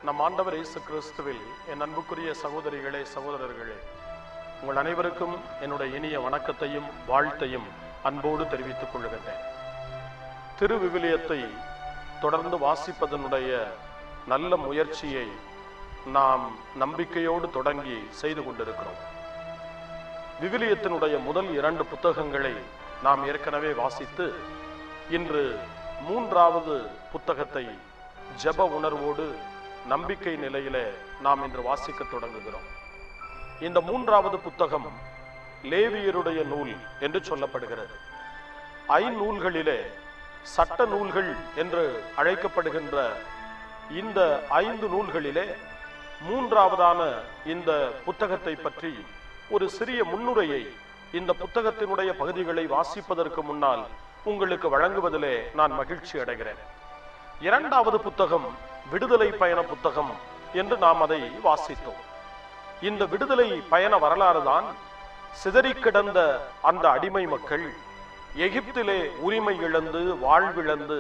நம் ஆண்டவர் இயேசு கிறிஸ்துவில் என் அன்புக்குரிய சகோதரிகளே, சகோதரர்களே, உங்கள் அனைவருக்கும் என்னுடைய இனிய வணக்கத்தையும் வாழ்த்தையும் அன்போடு தெரிவித்துக் கொள்கின்றேன். திருவிவிலியத்தை தொடர்ந்து வாசிப்பதனுடைய நல்ல முயற்சியை நாம் நம்பிக்கையோடு தொடங்கி செய்து கொண்டிருக்கிறோம். விவிலியத்தினுடைய முதல் 2 புத்தகங்களை நாம் ஏற்கனவே வாசித்து இன்று 3வது புத்தகத்தை ஜெப உணர்வோடு நம்பிக்கை நிலையிலே நாம் இன்று வாசிக்க தொடங்குகிறோம். இந்த 3வது புத்தகம் லேவியருடைய நூல் என்று சொல்லப்படுகிறது. 5 நூல்களிலே சட்ட நூல்கள் என்று அழைக்கப்படுகின்ற இந்த 5 நூல்களிலே 3வதான இந்த புத்தகத்தை பற்றி ஒரு சிறிய முன்னுரையை இந்த புத்தகத்தினுடைய பகுதிகளை வாசிப்பதற்கு முன்னால் உங்களுக்கு வழங்குவதிலே நான் மகிழ்ச்சி அடைகிறேன். 2வது புத்தகம் விடுதலை பயண புத்தகம் என்று நாம் அதை வாசித்தோம். இந்த விடுதலை பயண வரலாறு தான் சிதறி கிடந்த அந்த அடிமை மக்கள் எகிப்திலே உரிமை இழந்து வாழ்விழந்து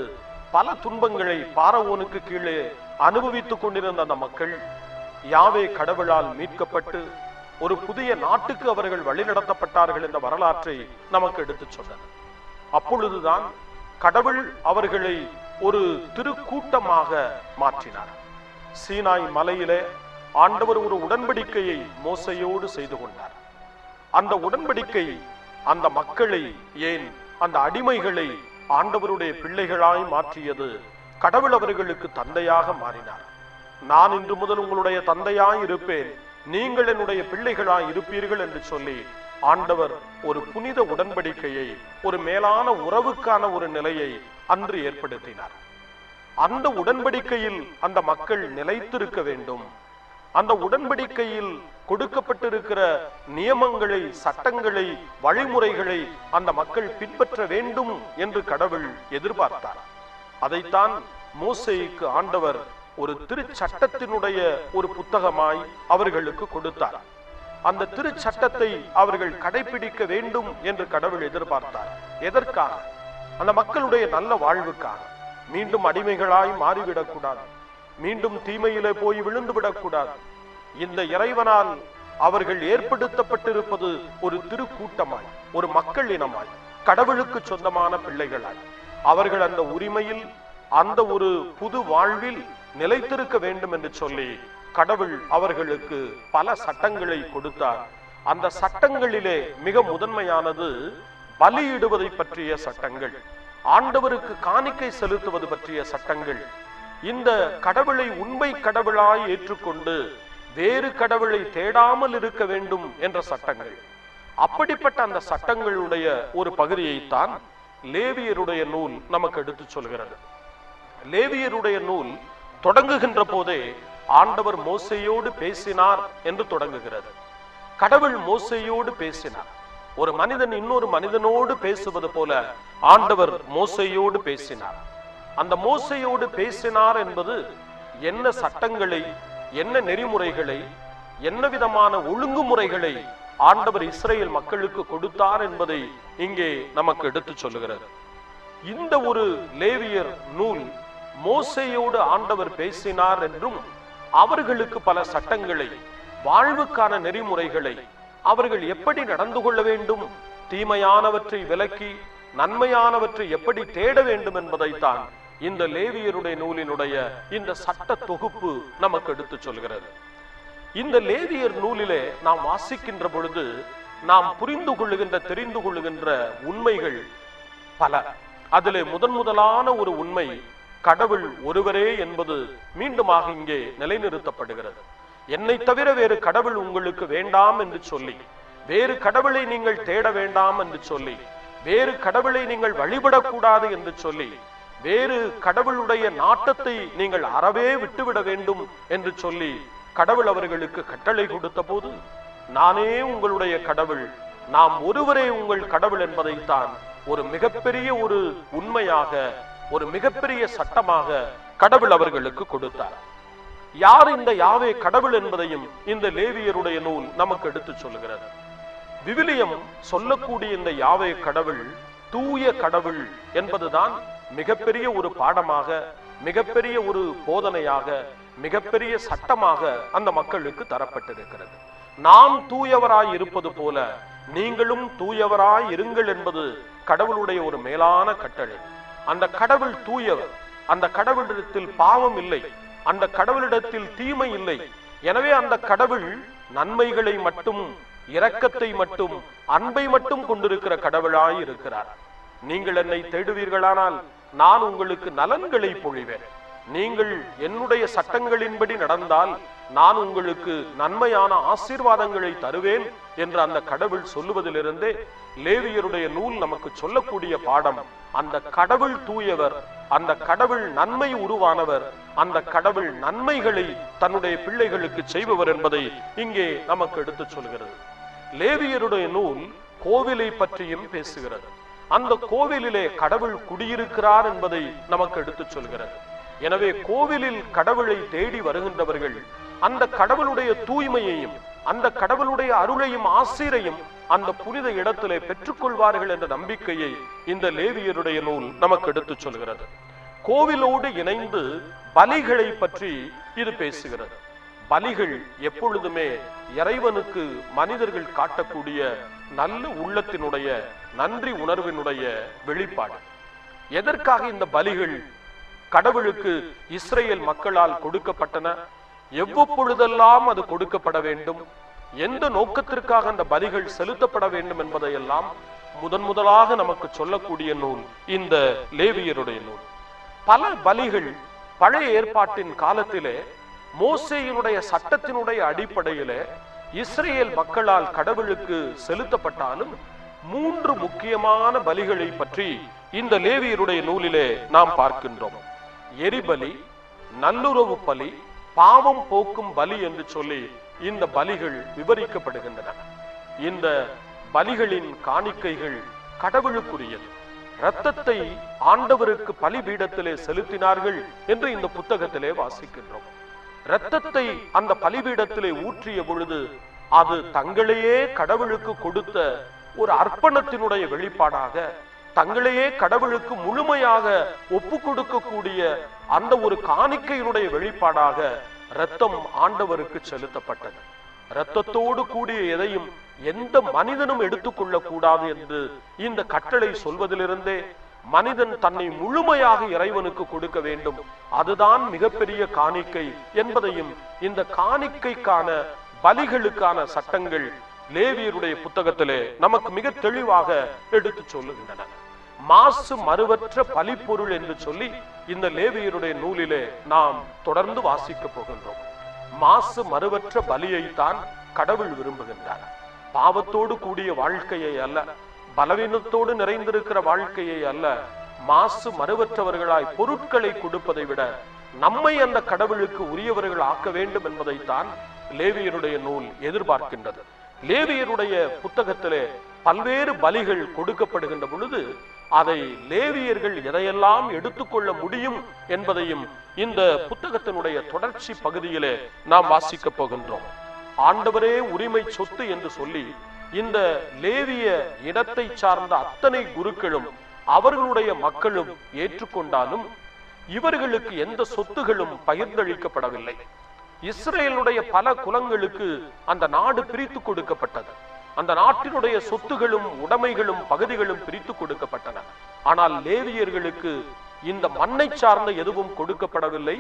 பல துன்பங்களை பாரவோனுக்கு கீழே அனுபவித்துக் கொண்டிருந்த அந்த மக்கள் யாவே கடவுளால் மீட்கப்பட்டு ஒரு புதிய நாட்டுக்கு அவர்கள் வழிநடத்தப்பட்டார்கள் என்ற வரலாற்றை நமக்கு எடுத்துச் சொன்னார். அப்பொழுதுதான் கடவுள் அவர்களை ஒரு திருக்கூட்டமாக மாற்றினார். சீனாய் மலையிலே ஆண்டவர் ஒரு உடன்படிக்கையை மோசையோடு செய்து கொண்டார். அந்த உடன்படிக்கை அந்த மக்களை, ஏன் அந்த அடிமைகளை ஆண்டவருடைய பிள்ளைகளாய் மாற்றியது. கடவுள் அவர்களுக்கு தந்தையாக மாறினார். நான் இன்று முதல் உங்களுடைய தந்தையாய் இருப்பேன், நீங்கள் என்னுடைய பிள்ளைகளாய் இருப்பீர்கள் என்று சொல்லி ஆண்டவர் ஒரு புனித உடன்படிக்கையை, ஒரு மேலான உறவுக்கான ஒரு நிலையை அன்று ஏற்படுத்தினார். அந்த உடன்படிக்கையில் அந்த மக்கள் நிலைத்திருக்க வேண்டும். அந்த உடன்படிக்கையில் கொடுக்கப்பட்டிருக்கிற நியமங்களை, சட்டங்களை, வழிமுறைகளை அந்த மக்கள் பின்பற்ற வேண்டும் என்று கடவுள் எதிர்பார்த்தார். அதைத்தான் மோசேக்கு ஆண்டவர் ஒரு திருச்சட்டத்தினுடைய ஒரு புத்தகமாய் அவர்களுக்கு கொடுத்தார். அந்த திருச்சட்டத்தை அவர்கள் கடைபிடிக்க வேண்டும் என்று கடவுள் எதிர்பார்த்தார். எதற்காக? அந்த மக்களுடைய நல்ல வாழ்வுக்காக. மீண்டும் அடிமைகளாய் மாறிவிடக்கூடாது, மீண்டும் தீமையிலே போய் விழுந்து விடக்கூடாது. இந்த இறைவனால் அவர்கள் ஏற்படுத்தப்பட்டிருப்பது ஒரு திருக்கூட்டமாய், ஒரு மக்கள் இனமாய், கடவுளுக்கு சொந்தமான பிள்ளைகளாய். அவர்கள் அந்த உரிமையில், அந்த ஒரு புது வாழ்வில் நிலைத்திருக்க வேண்டும் என்று சொல்லி கடவுள் அவர்களுக்கு பல சட்டங்களை கொடுத்தார். அந்த சட்டங்களிலே மிக முதன்மையானது பலியிடுவதை பற்றிய சட்டங்கள், ஆண்டவருக்கு காணிக்கை செலுத்துவது பற்றிய சட்டங்கள், இந்த கடவுளை உண்மை கடவுளாய் ஏற்றுக்கொண்டு வேறு கடவுளை தேடாமல் இருக்க வேண்டும் என்ற சட்டங்கள். அப்படிப்பட்ட அந்த சட்டங்களுடைய ஒரு பகுதியைத்தான் லேவியருடைய நூல் நமக்கு எடுத்து சொல்கிறது. லேவியருடைய நூல் தொடங்குகின்ற போதே ஆண்டவர் மோசேயோடு பேசினார் என்று தொடங்குகிறது. கடவுள் மோசேயோடு பேசினார். ஒரு மனிதன் இன்னொரு மனிதனோடு பேசுவது போல ஆண்டவர் மோசேயோடு பேசினார். அந்த மோசேயோடு பேசினார் என்பது என்ன சட்டங்களை, என்ன நெறிமுறைகளை, என்ன விதமான ஒழுங்குமுறைகளை ஆண்டவர் இஸ்ரேல் மக்களுக்கு கொடுத்தார் என்பதை இங்கே நமக்கு எடுத்து சொல்லுகிறது. இந்த ஒரு லேவியர் நூல் மோசேயோடு ஆண்டவர் பேசினார் என்றும், அவர்களுக்கு பல சட்டங்களை, வாழ்வுக்கான நெறிமுறைகளை, அவர்கள் எப்படி நடந்து கொள்ள வேண்டும், தீமையானவற்றை விலக்கி நன்மையானவற்றை எப்படி தேட வேண்டும் என்பதைத்தான் இந்த லேவியருடைய நூலினுடைய இந்த சட்ட தொகுப்பு நமக்கு எடுத்து சொல்கிறது. இந்த லேவியர் நூலிலே நாம் வாசிக்கின்ற பொழுது நாம் புரிந்து கொள்ளுகின்ற, தெரிந்து கொள்ளுகின்ற உண்மைகள் பல. அதிலே முதலான ஒரு உண்மை கடவுள் ஒருவரே என்பது மீண்டுமாக இங்கே நிலைநிறுத்தப்படுகிறது. என்னை தவிர வேறு கடவுள் உங்களுக்கு வேண்டாம் என்று சொல்லி, வேறு கடவுளை நீங்கள் தேட வேண்டாம் என்று சொல்லி, வேறு கடவுளை நீங்கள் வழிபடக்கூடாது என்று சொல்லி, வேறு கடவுளுடைய நாட்டத்தை நீங்கள் அறவே விட்டுவிட வேண்டும் என்று சொல்லி கடவுள் அவர்களுக்கு கட்டளை கொடுத்த போது, நானே உங்களுடைய கடவுள், நாம் ஒருவரே உங்கள் கடவுள் என்பதைத்தான் ஒரு மிகப்பெரிய ஒரு உண்மையாக, ஒரு மிகப்பெரிய சட்டமாக கடவுள் அவர்களுக்கு கொடுத்தார். யார் இந்த யாவே கடவுள் என்பதையும் இந்த லேவியருடைய நூல் நமக்கு எடுத்து சொல்லுகிறது. விவிலியம் சொல்லக்கூடிய இந்த யாவே கடவுள் தூய கடவுள் என்பதுதான் மிகப்பெரிய ஒரு பாடமாக, மிகப்பெரிய ஒரு போதனையாக, மிகப்பெரிய சட்டமாக அந்த மக்களுக்கு தரப்பட்டிருக்கிறது. நாம் தூயவராய் இருப்பது போல நீங்களும் தூயவராய் இருங்கள் என்பது கடவுளுடைய ஒரு மேலான கட்டளை. அந்த கடவுள் தூயவர், அந்த கடவுளிடத்தில் பாவம் இல்லை, அந்த கடவுளிடத்தில் தீமை இல்லை. எனவே அந்த கடவுள் நன்மைகளை மட்டும், இரக்கத்தை மட்டும், அன்பை மட்டும் கொண்டிருக்கிற கடவுளாய் இருக்கிறார். நீங்கள் என்னை தேடுவீர்களானால் நான் உங்களுக்கு நலன்களை பொழிவேன். நீங்கள் என்னுடைய சட்டங்களின்படி நடந்தால் நான் உங்களுக்கு நன்மையான ஆசீர்வாதங்களை தருவேன் என்று அந்த கடவுள் சொல்லுவதிலிருந்தே லேவியருடைய நூல் நமக்கு சொல்லக்கூடிய பாடம், அந்த கடவுள் தூயவர், அந்த கடவுள் நன்மை உருவானவர், அந்த கடவுள் நன்மைகளை தன்னுடைய பிள்ளைகளுக்கு செய்பவர் என்பதை இங்கே நமக்கு எடுத்து சொல்கிறது. லேவியருடைய நூல் கோவிலை பற்றியும் பேசுகிறது. அந்த கோவிலிலே கடவுள் குடியிருக்கிறார் என்பதை நமக்கு எடுத்து சொல்கிறது. எனவே கோவிலில் கடவுளை தேடி வருகின்றவர்கள் அந்த கடவுளுடைய தூய்மையையும் அந்த கடவுளுடைய அருளையும் ஆசீரையும் அந்த புனித இடத்திலே பெற்றுக்கொள்வார்கள் என்ற நம்பிக்கையை இந்த லேவியருடைய நூல் நமக்கு எடுத்து சொல்கிறது. கோவிலோடு இணைந்து பலிகளை பற்றி இது பேசுகிறது. பலிகள் எப்பொழுதுமே இறைவனுக்கு மனிதர்கள் காட்டக்கூடிய நல்ல உள்ளத்தினுடைய நன்றி உணர்வினுடைய வெளிப்பாடு. எதற்காக இந்த பலிகள் கடவுளுக்கு இஸ்ரேல் மக்களால் கொடுக்கப்பட்டன, எவ்வப்பொழுதெல்லாம் அது கொடுக்கப்பட வேண்டும், எந்த நோக்கத்திற்காக அந்த பலிகள் செலுத்தப்பட வேண்டும் என்பதையெல்லாம் முதலாக நமக்கு சொல்லக்கூடிய நூல் இந்த லேவியருடைய நூல். பல பலிகள் பழைய ஏற்பாட்டின் காலத்திலே மோசேயினுடைய சட்டத்தினுடைய அடிப்படையிலே இஸ்ரேல் மக்களால் கடவுளுக்கு செலுத்தப்பட்டாலும் 3 முக்கியமான பலிகளை பற்றி இந்த லேவியருடைய நூலிலே நாம் பார்க்கின்றோம். எரிபலி, நல்லுறவு பலி, பாவம் போக்கும் பலி என்று சொல்லி இந்த பலிகள் விவரிக்கப்படுகின்றன. இந்த பலிகளின் காணிக்கைகள் கடவுளுக்குரியது. இரத்தத்தை ஆண்டவருக்கு பலிபீடத்திலே செலுத்தினார்கள் என்று இந்த புத்தகத்திலே வாசிக்கின்றோம். இரத்தத்தை அந்த பலிபீடத்திலே ஊற்றிய பொழுது அது தங்களையே கடவுளுக்கு கொடுத்த ஒரு அர்ப்பணத்தினுடைய வெளிப்பாடாக, தங்களையே கடவுளுக்கு முழுமையாக ஒப்பு கொடுக்கக்கூடிய அந்த ஒரு காணிக்கையினுடைய வெளிப்பாடாக இரத்தம் ஆண்டவருக்கு செலுத்தப்பட்டது. இரத்தத்தோடு கூடிய எதையும் எந்த மனிதனும் எடுத்துக்கொள்ள கூடாது என்று இந்த கட்டளை சொல்வதிலிருந்தே மனிதன் தன்னை முழுமையாக இறைவனுக்கு கொடுக்க வேண்டும், அதுதான் மிகப்பெரிய காணிக்கை என்பதையும் இந்த காணிக்கைக்கான பலிகளுக்கான சட்டங்கள் லேவியருடைய புத்தகத்திலே நமக்கு மிக தெளிவாக எடுத்து சொல்லுகின்றன. மாசு மறுவற்ற பலிப்பொருள் என்று சொல்லி இந்த லேவியருடைய நூலிலே நாம் தொடர்ந்து வாசிக்க போகின்றோம். மாசு மறுவற்ற பலியைத்தான் கடவுள் விரும்புகின்றார். பாவத்தோடு கூடிய வாழ்க்கையை அல்ல, பலவீனத்தோடு நிறைந்திருக்கிற வாழ்க்கையை அல்ல, மாசு மறுவற்றவர்களாய் பொருட்களை கொடுப்பதை விட நம்மை அந்த கடவுளுக்கு உரியவர்கள் ஆக்க வேண்டும் என்பதைத்தான் லேவியருடைய நூல் எதிர்பார்க்கின்றது. லேவியருடைய புத்தகத்திலே பல்வேறு பலிகள் கொடுக்கப்படுகின்ற பொழுது அதை லேவியர்கள் எதையெல்லாம் எடுத்துக்கொள்ள முடியும் என்பதையும் இந்த புத்தகத்தினுடைய தொடர்ச்சி பகுதியிலே நாம் வாசிக்க போகின்றோம். ஆண்டவரே உரிமை சொத்து என்று சொல்லி இந்த லேவிய இடத்தை சார்ந்த அத்தனை குருக்களும் அவர்களுடைய மக்களும் ஏற்றுக்கொண்டாலும் இவர்களுக்கு எந்த சொத்துகளும் பகிர்ந்தளிக்கப்படவில்லை. இஸ்ரேலுடைய பல குலங்களுக்கு அந்த நாடு பிரித்து கொடுக்கப்பட்டது. அந்த நாட்டினுடைய சொத்துகளும் உடைமைகளும் பகுதிகளும் பிரித்து கொடுக்கப்பட்டன. ஆனால் லேவியர்களுக்கு இந்த மண்ணை சார்ந்த எதுவும் கொடுக்கப்படவில்லை.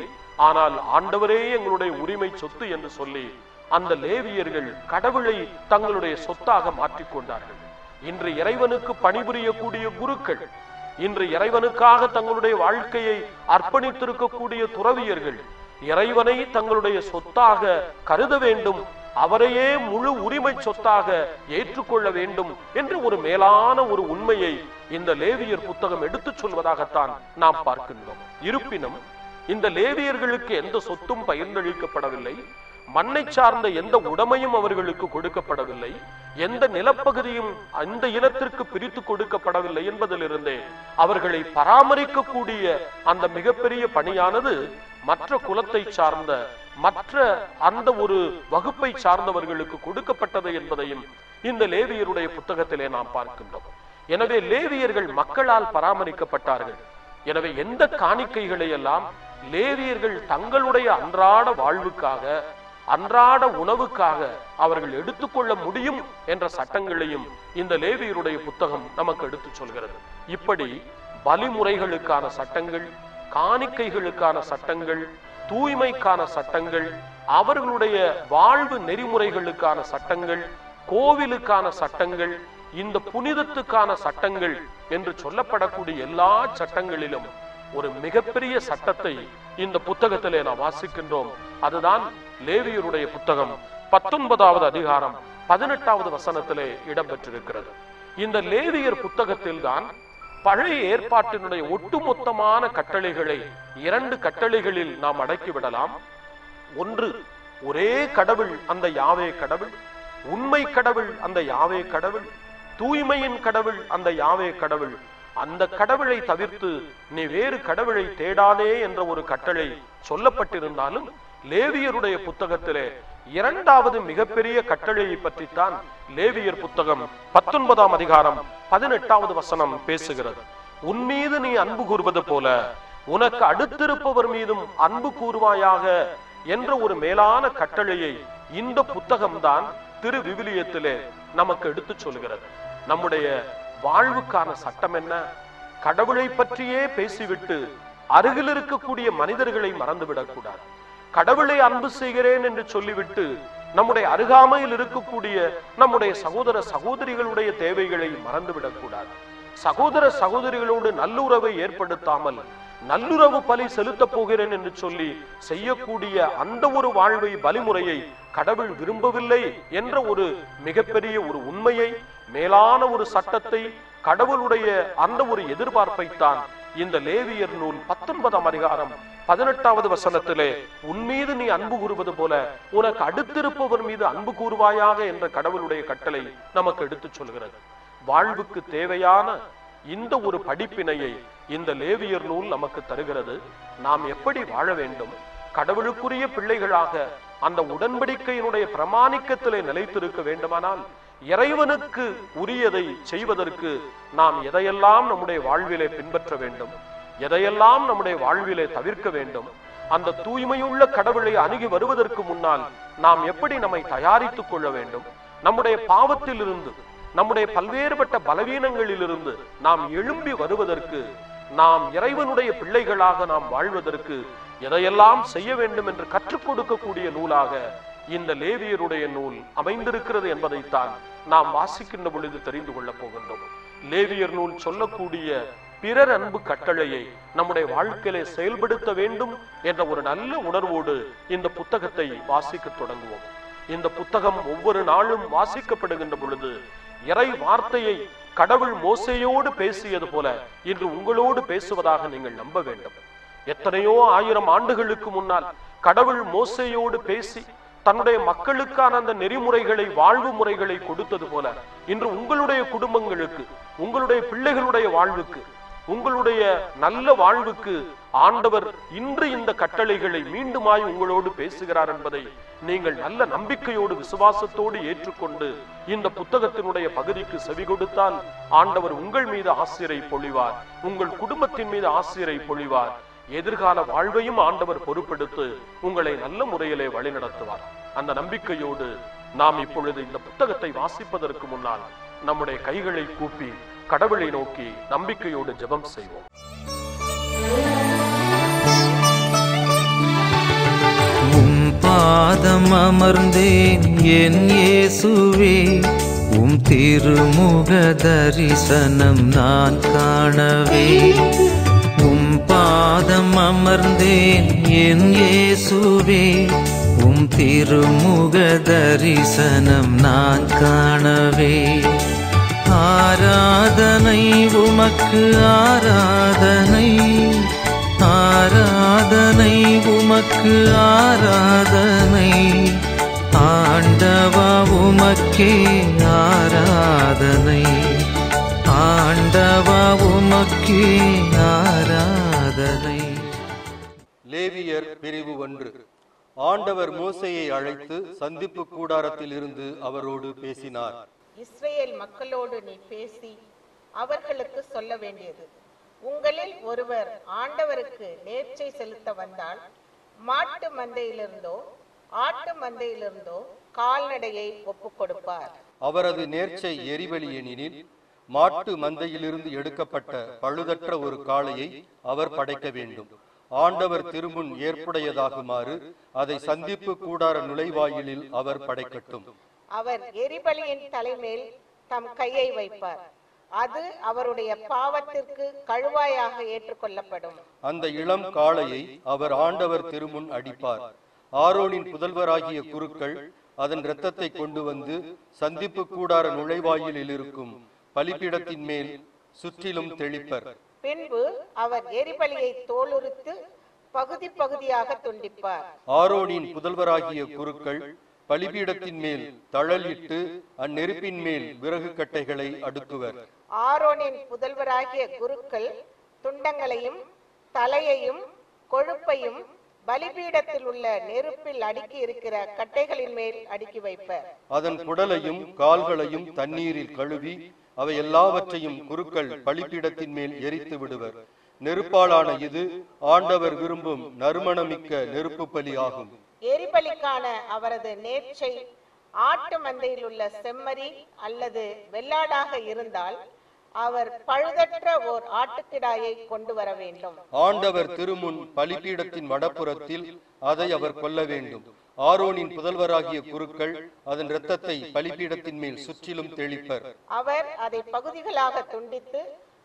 ஆனால் ஆண்டவரே எங்களுடைய உரிமை சொத்து என்று சொல்லி அந்த லேவியர்கள் கடவுளை தங்களுடைய சொத்தாக மாற்றிக்கொண்டார்கள். இன்று இறைவனுக்கு பணிபுரியக்கூடிய குருக்கள், இன்று இறைவனுக்காக தங்களுடைய வாழ்க்கையை அர்ப்பணித்திருக்கக்கூடிய துறவியர்கள் இறைவனை தங்களுடைய சொத்தாக கருத வேண்டும், அவரையே முழு உரிமை சொத்தாக ஏற்றுக்கொள்ள வேண்டும் என்று ஒரு மேலான ஒரு உண்மையை இந்த லேவியர் புத்தகம் எடுத்துச் சொல்வதாகத்தான் நாம் பார்க்கின்றோம். இருப்பினும் இந்த லேவியர்களுக்கு எந்த சொத்தும் பகிர்ந்தளிக்கப்படவில்லை, மண்ணை சார்ந்த எந்த உடைமையும் அவர்களுக்கு கொடுக்கப்படவில்லை, எந்த நிலப்பகுதியும் அந்த இனத்திற்கு பிரித்து கொடுக்கப்படவில்லை என்பதிலிருந்தே அவர்களை பராமரிக்கக்கூடிய அந்த மிகப்பெரிய பணியானது மற்ற குலத்தை சார்ந்த மற்ற அந்த ஒரு வகுப்பை சார்ந்தவர்களுக்கு கொடுக்கப்பட்டது என்பதையும் இந்த லேவியருடைய புத்தகத்திலே நாம் பார்க்கின்றோம். எனவே லேவியர்கள் மக்களால் பராமரிக்கப்பட்டார்கள். எனவே எந்த காணிக்கைகளை எல்லாம் லேவியர்கள் தங்களுடைய அன்றாட வாழ்வுக்காக, அன்றாட உணவுக்காக அவர்கள் எடுத்துக்கொள்ள முடியும் என்ற சட்டங்களையும் இந்த லேவியருடைய புத்தகம் நமக்கு எடுத்து சொல்கிறது. இப்படி பலிமுறைகளுக்கான சட்டங்கள், காணிக்கைகளுக்கான சட்டங்கள், தூய்மைக்கான சட்டங்கள், அவர்களுடைய வாழ்வு நெறிமுறைகளுக்கான சட்டங்கள், கோவிலுக்கான சட்டங்கள், இந்த புனிதத்துக்கான சட்டங்கள் என்று சொல்லப்படக்கூடிய எல்லா சட்டங்களிலும் ஒரு மிகப்பெரிய சட்டத்தை இந்த புத்தகத்திலே நாம் வாசிக்கின்றோம். அதுதான் லேவியருடைய புத்தகம் 19வது அதிகாரம் 18வது வசனத்திலே இடம்பெற்றிருக்கிறது. இந்த லேவியர் புத்தகத்தில் தான் பழைய ஏற்பாட்டினுடைய ஒட்டுமொத்தமான கட்டளைகளை 2 கட்டளைகளில் நாம் அடக்கிவிடலாம். ஒன்று, ஒரே கடவுள் அந்த யாவே கடவுள், உண்மை கடவுள் அந்த யாவே கடவுள், தூய்மையின் கடவுள் அந்த யாவே கடவுள், அந்த கடவுளை தவிர்த்து நீ வேறு கடவுளை தேடாதே என்ற ஒரு கட்டளை சொல்லப்பட்டிருந்தாலும் லேவியருடைய புத்தகத்திலே 2வது மிகப்பெரிய கட்டளையை பற்றித்தான் லேவியர் புத்தகம் 19ஆம் அதிகாரம் 18வது வசனம் பேசுகிறது. உன் மீது நீ அன்பு கூறுவது போல உனக்கு அடுத்திருப்பவர் மீதும் அன்பு கூறுவாயாக என்ற ஒரு மேலான கட்டளையை இந்த புத்தகம்தான் திரு விவிலியத்திலே நமக்கு எடுத்து சொல்கிறது. நம்முடைய வாழ்வுக்கான சட்டம் என்ன? கடவுளை பற்றியே பேசிவிட்டு அருகில் இருக்கக்கூடிய மனிதர்களை மறந்துவிடக் கூடாது. கடவுளை அன்பு செய்கிறேன் என்று சொல்லிவிட்டு நம்முடைய அருகாமையில் இருக்கக்கூடிய நம்முடைய சகோதர சகோதரிகளுடைய தேவைகளை மறந்துவிடக் கூடாது. சகோதர சகோதரிகளோடு நல்லுறவை ஏற்படுத்தாமல் நல்லுறவு பலி செலுத்த போகிறேன் என்று சொல்லி செய்யக்கூடிய அந்த ஒரு வாழ்வை, பலிமுறையை கடவுள் விரும்பவில்லை என்ற ஒரு மிகப்பெரிய ஒரு உண்மையை, மேலான ஒரு சட்டத்தை, கடவுளுடைய அந்த ஒரு எதிர்பார்ப்பைத்தான் இந்த லேவியர் நூல் 19ஆம் அதிகாரம் 18வது வசனத்திலே உன் மீது நீ அன்பு கூறுவது போல உனக்கு அடுத்திருப்பவர் மீது அன்பு கூறுவாயாக என்ற கடவுளுடைய கட்டளை நமக்கு எடுத்து சொல்கிறது. வாழ்வுக்கு தேவையான இந்த ஒரு படிப்பினையை இந்த லேவியர் நூல் நமக்கு தருகிறது. நாம் எப்படி வாழ வேண்டும், கடவுளுக்குரிய பிள்ளைகளாக அந்த உடன்படிக்கையினுடைய பிரமாணிக்கத்திலே நிலைத்திருக்க வேண்டுமானால் இறைவனுக்கு உரியதை செய்வதற்கு நாம் எதையெல்லாம் நம்முடைய வாழ்விலே பின்பற்ற வேண்டும், எதையெல்லாம் நம்முடைய வாழ்விலே தவிர்க்க வேண்டும், அந்த தூய்மையுள்ள கடவுளை அணுகி வருவதற்கு முன்னால் நாம் எப்படி நம்மை தயாரித்துக் கொள்ள வேண்டும், நம்முடைய பாவத்திலிருந்து, நம்முடைய பல்வேறுபட்ட பலவீனங்களிலிருந்து நாம் எழும்பி வருவதற்கு, நாம் இறைவனுடைய பிள்ளைகளாக நாம் வாழ்வதற்கு எதையெல்லாம் செய்ய வேண்டும் என்று கற்றுக் கொடுக்கக்கூடிய நூலாக இந்த லேவியருடைய நூல் அமைந்திருக்கிறது என்பதைத்தான் நாம் வாசிக்கின்ற பொழுது தெரிந்து கொள்ளப் போகின்றோம். லேவியர் நூல் சொல்லக்கூடிய பிறர் அன்பு கட்டளையை நம்முடைய வாழ்க்கையிலே செயல்படுத்த வேண்டும் என்ற ஒரு நல்ல உணர்வோடு இந்த புத்தகத்தை வாசிக்க தொடங்குவோம். இந்த புத்தகம் ஒவ்வொரு நாளும் வாசிக்கப்படுகின்ற பொழுது இறை வார்த்தையை கடவுள் மோசேயோடு பேசியது போல இன்று உங்களோடு பேசுவதாக நீங்கள் நம்ப வேண்டும். எத்தனையோ 1000 ஆண்டுகளுக்கு முன்னால் கடவுள் மோசேயோடு பேசி தன்னுடைய மக்களுக்கான அந்த நெறிமுறைகளை, வாழ்வு முறைகளை கொடுத்தது போல இன்று உங்களுடைய குடும்பங்களுக்கு, உங்களுடைய பிள்ளைகளுடைய வாழ்வுக்கு, உங்களுடைய நல்ல வாழ்வுக்கு ஆண்டவர் இன்று இந்த கட்டளைகளை மீண்டுமாய் உங்களோடு பேசுகிறார் என்பதை நீங்கள் நல்ல நம்பிக்கையோடு, விசுவாசத்தோடு ஏற்றுக்கொண்டு இந்த புத்தகத்தினுடைய பகுதிக்கு செவி கொடுத்தால் ஆண்டவர் உங்கள் மீது ஆசிரை பொழிவார், உங்கள் குடும்பத்தின் மீது ஆசிரை பொழிவார். எதிர்கால வாழ்வையும் ஆண்டவர் பொறுப்பெடுத்து உங்களை நல்ல முறையிலே வழிநடத்துவார். அந்த நம்பிக்கையோடு நாம் இப்பொழுது இந்த புத்தகத்தை வாசிப்பதற்கு முன்னால் நம்முடைய கைகளை கூப்பி கடவுளை நோக்கி நம்பிக்கையோடு ஜெபம் செய்வோம். பாதம் அமர்ந்தேன் என் இயேசுவே, உம் திருமுக தரிசனம் நான் காணவே. உம் பாதம் அமர்ந்தேன் என் இயேசுவே, உம் திருமுக தரிசனம் நான் காணவே. ஆராதனை உமக்கு ஆராதனை, ஆராதனை உமக்கு ஆராதனை, ஆண்டவா உமக்கே ஆராதனை, ஆண்டவா உமக்கே ஆராதனை. லேவியர் பிரிவு 1. ஆண்டவர் மோசேயை அழைத்து சந்திப்பு கூடாரத்தில் இருந்து அவரோடு பேசினார். இஸ்ரவேல் மக்களோடு நீ பேசி அவர்களுக்கு சொல்ல வேண்டியது, உங்களில் ஒருவர் ஆண்டவருக்கு நேர்ச்சை செலுத்த வந்தால் மாட்டு மந்தையிலிருந்தோ ஆட்டு மந்தையிலிருந்தோ கால்நடையை ஒப்புக் கொடுப்பார். அவரது நேர்ச்சை எரிபலி எனில் மாட்டு மந்தையிலிருந்து எடுக்கப்பட்ட பழுதற்ற ஒரு காளையை அவர் படைக்க வேண்டும். ஆண்டவர் திருமுன் ஏற்புடையதாகுமாறு அதை சந்திப்பு கூடார நுழைவாயிலில் அவர் படைக்கட்டும். அவர் எரிபலியின் தலைமேல் தம் கையை வைப்பார். அது அவருடைய பாவத்திற்கு கழுவாயாக ஏற்றுக்கொள்ளப்படும். அந்த இளம் காளையை அவர் ஆண்டவர் திருமுன் அடிப்பார். ஆரோனின் புதல்வராகிய குருக்கள் அதன் இரத்தத்தை கொண்டு வந்து சந்திப்பு கூடார நுழைவாயிலில் இருக்கும் பலிபீடத்தின் மேல் சுற்றிலும் தெளிப்பர். பின்பு அவர் எரிபலியை தோலுரித்து பகுதி பகுதியாக துண்டிப்பார். ஆரோனின் புதல்வராகிய குருக்கள் பலிபீடத்தின் மேல் தழலிட்டு அந்நெருப்பின் மேல் விறகு கட்டைகளை அடுக்குவர். ஆரோனின் புதல்வராகிய குருக்கள் துண்டங்களையும் தலையையும் கொழுப்பையும் பலிபீடத்தில் உள்ள நெருப்பில் அடுக்கி இருக்கிற கட்டைகளின் மேல் அடுக்கி வைப்பர். அதன் குடலையும் கால்களையும் தண்ணீரில் கழுவி அவை எல்லாவற்றையும் குருக்கள் பலிபீடத்தின் மேல் எரித்து விடுவர். நெருப்பாலான இது ஆண்டவர் விரும்பும் நறுமணமிக்க நெருப்பு பலி ஆகும். எரிபலிக்கான அவரது நேர்ச்சை ஆட்டு மந்தையில் உள்ள செம்மறி அல்லது வெள்ளாடாக இருந்தால் அவர் பழுதற்ற ஓர் ஆட்டுக்கிடாயை கொண்டு வர வேண்டும். ஆண்டவர் திருமுன் பலிபீடத்தின் வடபுறத்தில் அதை அவர் கொல்ல வேண்டும். ஆரோனின் புதல்வராகிய குருக்கள் அதன் இரத்தத்தை பலிபீடத்தின் மேல் சுற்றிலும் தெளிப்பர். அவர் அதை பகுதிகளாக துண்டித்து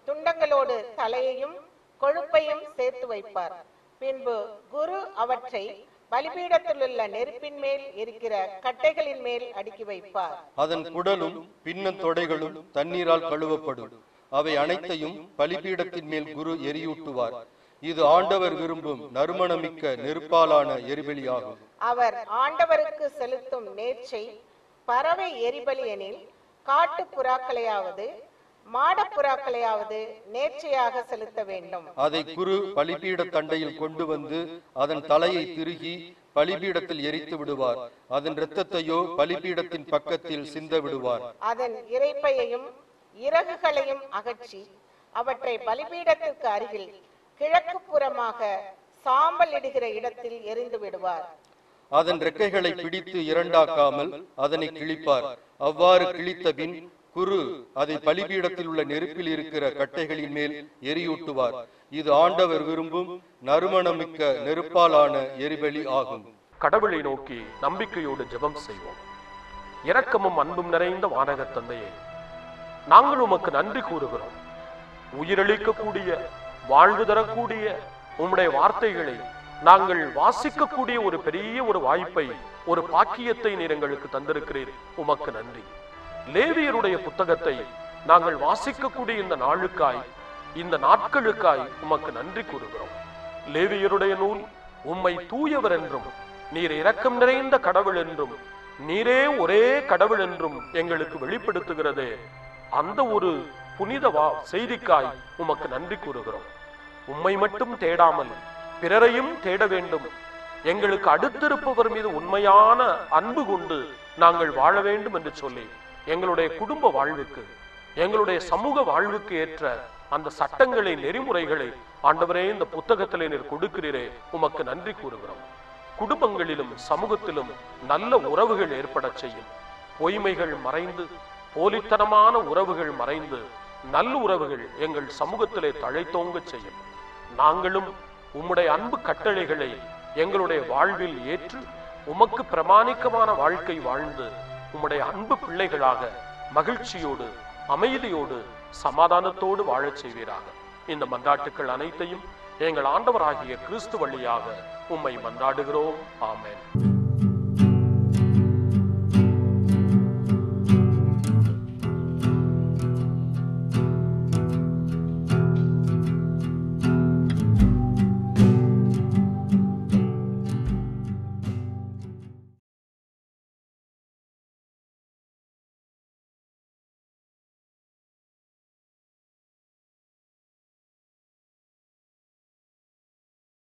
துண்டங்களோடு தலையையும் கொழுப்பையும் சேர்த்து வைப்பார். பின்பு குரு அவற்றை பலிபீடத்தில் உள்ள நெருப்பின் மேல் இருக்கிற கட்டைகளின் மேல் அடுக்கி வைப்பார். அதன் குடலும் பின்னந்தொடைகளும் தண்ணீரால் கழுவப்படும். அவை அனைத்தையும் பலிபீடத்தின் மேல் குரு எரியூட்டுவார். இது ஆண்டவர் விரும்பும் நறுமணமிக்க நெருப்பாலான எரிபலியாகும். அவர் ஆண்டவருக்கு செலுத்தும் நேர்ச்சை பறவை எரிபலி எனில் காட்டு புறாக்களையாவது மாடப்புறாக்களையாவது நேர்ச்சையாக செலுத்த வேண்டும். அதை குரு பலிபீட தண்டையில் கொண்டு வந்து அதன் தலையை திருகி பலிபீடத்தில் எரித்து விடுவார். அதன் இரத்தத்தையோ பலிபீடத்தின் பக்கத்தில் சிந்த விடுவார். அதன் இரைப்பையையும் இறகுகளையும் அகற்றி அவற்றை பலிபீடத்திற்கு அருகில் கிழக்கு புறமாக சாம்பல் இடுகிற இடத்தில் எரிந்து விடுவார். அதன் ரெக்கைகளை பிடித்து இரண்டாக்காமல் அதனை கிழிப்பார். அவ்வாறு கிழித்த பின் குரு அதை பலிபீடத்தில் உள்ள நெருப்பில் இருக்கிற கட்டைகளின் மேல் எரியூட்டுவார். இது ஆண்டவர் விரும்பும் நறுமணமிக்க நெருப்பாலான எரிபலி ஆகும். கடவுளை நோக்கி நம்பிக்கையோடு ஜெபம் செய்வோம். இரக்கமும் அன்பும் நிறைந்த வானக தந்தையே, நாங்கள் உமக்கு நன்றி கூறுகிறோம். உயிரளிக்கக்கூடிய வாழ்வு தரக்கூடிய உம்முடைய வார்த்தைகளை நாங்கள் வாசிக்கக்கூடிய ஒரு பெரிய ஒரு வாய்ப்பை, ஒரு பாக்கியத்தை நீர் எங்களுக்கு தந்திருக்கிறீர். உமக்கு நன்றி. லேவியருடைய புத்தகத்தை நாங்கள் வாசிக்கக்கூடிய இந்த நாளுக்காய், இந்த நாட்களுக்காய் உமக்கு நன்றி கூறுகிறோம். லேவியருடைய நூல் உம்மை தூயவர் என்றும் நீர் இரக்கம் நிறைந்த கடவுள் என்றும் நீரே ஒரே கடவுள் என்றும் எங்களுக்கு வெளிப்படுத்துகிறது. அந்த ஒரு புனித செய்திக்காய் உமக்கு நன்றி கூறுகிறோம். உம்மை மட்டும் தேடாமல் பிறரையும் தேட வேண்டும். எங்களுக்கு அடுத்திருப்பவர் மீது உண்மையான அன்பு கொண்டு நாங்கள் வாழ வேண்டும் என்று சொல்லி எங்களுடைய குடும்ப வாழ்வுக்கு, எங்களுடைய சமூக வாழ்வுக்கு ஏற்ற அந்த சட்டங்களை, நெறிமுறைகளை ஆண்டவரே இந்த புத்தகத்திலே நீர் கொடுக்கிறீரே, உமக்கு நன்றி கூறுகிறோம். குடும்பங்களிலும் சமூகத்திலும் நல்ல உறவுகள் ஏற்பட செய்யும். பொய்மைகள் மறைந்து, போலித்தனமான உறவுகள் மறைந்து, நல்ல உறவுகள் எங்கள் சமூகத்திலே தழைத்தோங்க செய்யும். நாங்களும் உம்முடைய அன்பு கட்டளைகளை எங்களுடைய வாழ்வில் ஏற்று உமக்கு பிரமாணிக்கமான வாழ்க்கை வாழ்ந்து உம்முடைய அன்பு பிள்ளைகளாக மகிழ்ச்சியோடு, அமைதியோடு, சமாதானத்தோடு வாழச் செய்வீராக. இந்த மன்றாட்டுக்கள் அனைத்தையும் எங்கள் ஆண்டவராகிய கிறிஸ்து வழியாக உம்மை மன்றாடுகிறோம். ஆமென்.